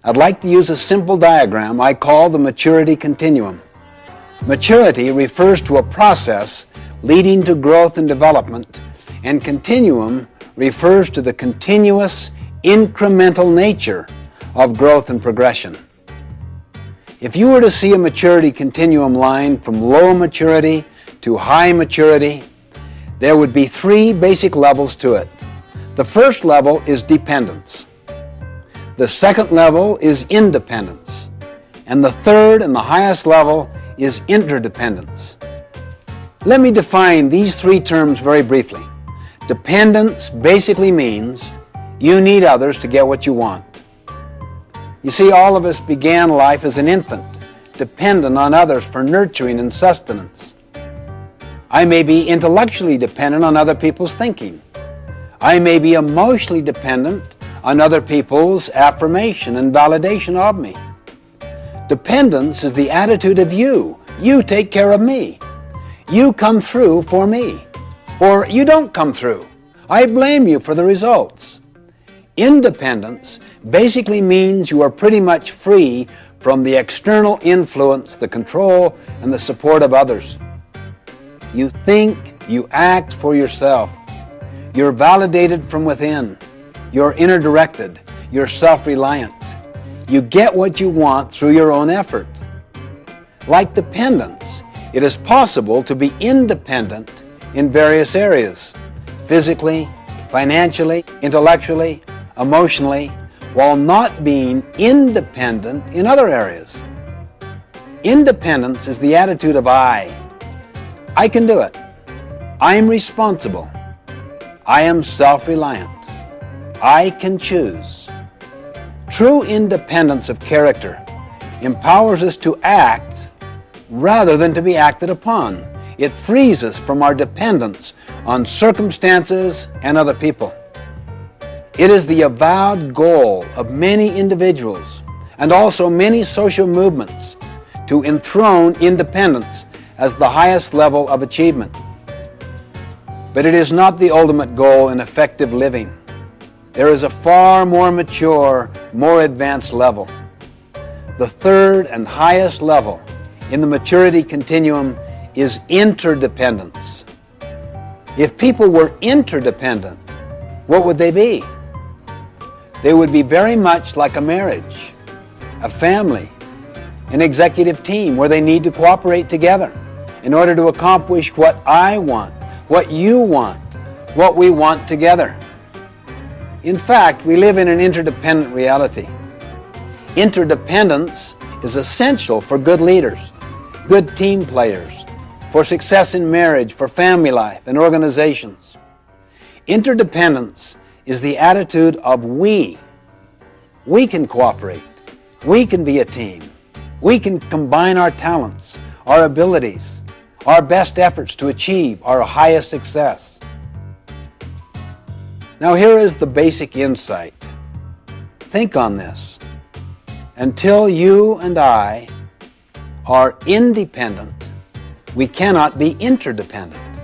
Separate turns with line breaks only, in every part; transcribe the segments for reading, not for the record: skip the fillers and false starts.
I'd like to use a simple diagram I call the maturity continuum. Maturity refers to a process leading to growth and development, and continuum refers to the continuous, incremental nature of growth and progression. If you were to see a maturity continuum line from low maturity to high maturity, there would be three basic levels to it. The first level is dependence. The second level is independence. And the third and the highest level is interdependence. Let me define these three terms very briefly. Dependence basically means you need others to get what you want. You see, all of us began life as an infant, dependent on others for nurturing and sustenance. I may be intellectually dependent on other people's thinking. I may be emotionally dependent on other people's affirmation and validation of me. Dependence is the attitude of you. You take care of me. You come through for me. Or you don't come through. I blame you for the results. Independence basically means you are pretty much free from the external influence, the control, and the support of others. You think, you act for yourself. You're validated from within. You're inner-directed. You're self-reliant. You get what you want through your own effort. Like dependence, it is possible to be independent in various areas, physically, financially, intellectually, emotionally, while not being independent in other areas. Independence is the attitude of I. I can do it. I am responsible. I am self-reliant. I can choose. True independence of character empowers us to act rather than to be acted upon. It frees us from our dependence on circumstances and other people. It is the avowed goal of many individuals and also many social movements to enthrone independence as the highest level of achievement. But it is not the ultimate goal in effective living. There is a far more mature, more advanced level. The third and highest level in the maturity continuum is interdependence. If people were interdependent, what would they be? They would be very much like a marriage, a family, an executive team where they need to cooperate together in order to accomplish what I want, what you want, what we want together. In fact, we live in an interdependent reality. Interdependence is essential for good leaders, good team players, for success in marriage, for family life and organizations. Interdependence is the attitude of we. We can cooperate. We can be a team. We can combine our talents, our abilities, our best efforts to achieve our highest success. Now here is the basic insight. Think on this. Until you and I are independent, we cannot be interdependent.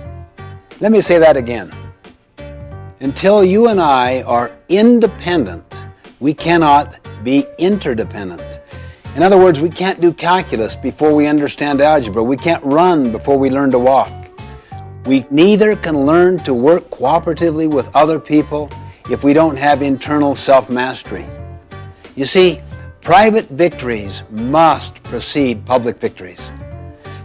Let me say that again. Until you and I are independent, we cannot be interdependent. In other words, we can't do calculus before we understand algebra. We can't run before we learn to walk. We neither can learn to work cooperatively with other people if we don't have internal self-mastery. You see, private victories must precede public victories.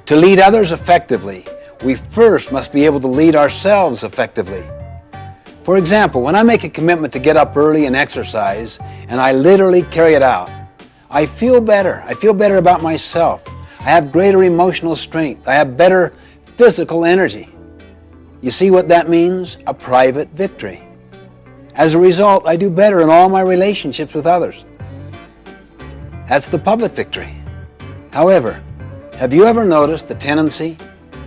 To lead others effectively, we first must be able to lead ourselves effectively. For example, when I make a commitment to get up early and exercise, and I literally carry it out, I feel better. I feel better about myself. I have greater emotional strength. I have better physical energy. You see what that means? A private victory. As a result, I do better in all my relationships with others. That's the public victory. However, have you ever noticed the tendency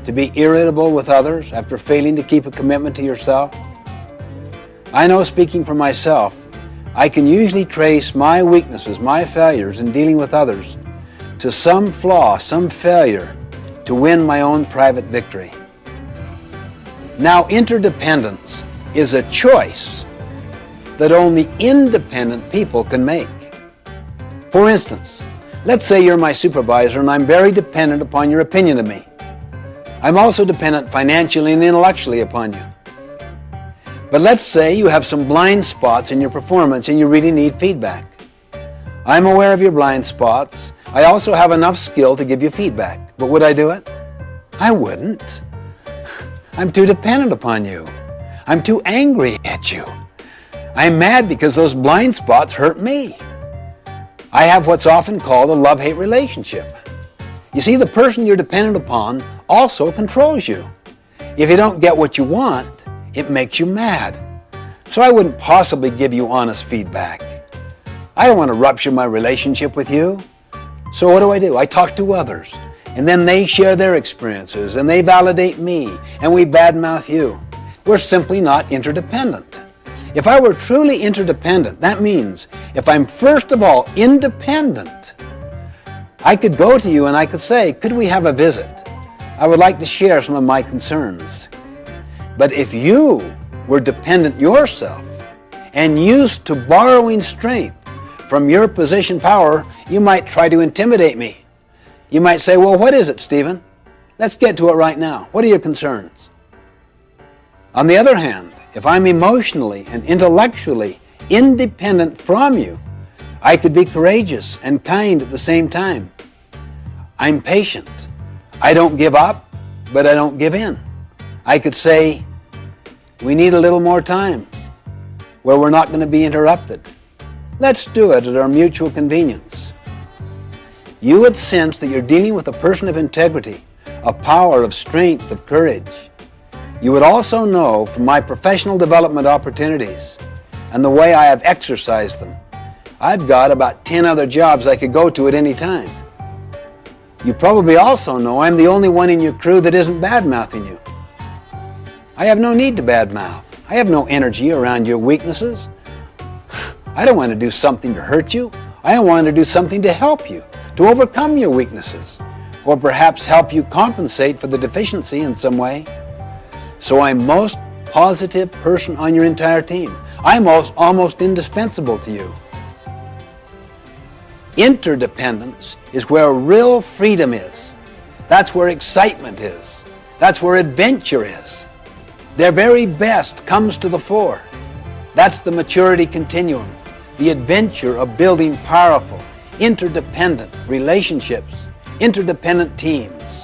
to be irritable with others after failing to keep a commitment to yourself? I know, speaking for myself, I can usually trace my weaknesses, my failures in dealing with others to some flaw, some failure to win my own private victory. Now, interdependence is a choice that only independent people can make. For instance, let's say you're my supervisor and I'm very dependent upon your opinion of me. I'm also dependent financially and intellectually upon you. But let's say you have some blind spots in your performance and you really need feedback. I'm aware of your blind spots. I also have enough skill to give you feedback. But would I do it? I wouldn't. I'm too dependent upon you. I'm too angry at you. I'm mad because those blind spots hurt me. I have what's often called a love-hate relationship. You see, the person you're dependent upon also controls you. If you don't get what you want, it makes you mad. So I wouldn't possibly give you honest feedback. I don't want to rupture my relationship with you. So what do? I talk to others, and then they share their experiences, and they validate me, and we badmouth you. We're simply not interdependent. If I were truly interdependent, that means if I'm first of all independent, I could go to you and I could say, could we have a visit? I would like to share some of my concerns. But if you were dependent yourself and used to borrowing strength from your position power, you might try to intimidate me. You might say, well, what is it, Stephen? Let's get to it right now. What are your concerns? On the other hand, if I'm emotionally and intellectually independent from you, I could be courageous and kind at the same time. I'm patient. I don't give up, but I don't give in. I could say, we need a little more time where we're not going to be interrupted. Let's do it at our mutual convenience. You would sense that you're dealing with a person of integrity, of power, of strength, of courage. You would also know from my professional development opportunities and the way I have exercised them, I've got about 10 other jobs I could go to at any time. You probably also know I'm the only one in your crew that isn't bad-mouthing you. I have no need to badmouth. I have no energy around your weaknesses. I don't want to do something to hurt you. I want to do something to help you, to overcome your weaknesses, or perhaps help you compensate for the deficiency in some way. So I'm most positive person on your entire team. I'm almost indispensable to you. Interdependence is where real freedom is. That's where excitement is. That's where adventure is. Their very best comes to the fore. That's the maturity continuum, the adventure of building powerful, interdependent relationships, interdependent teams.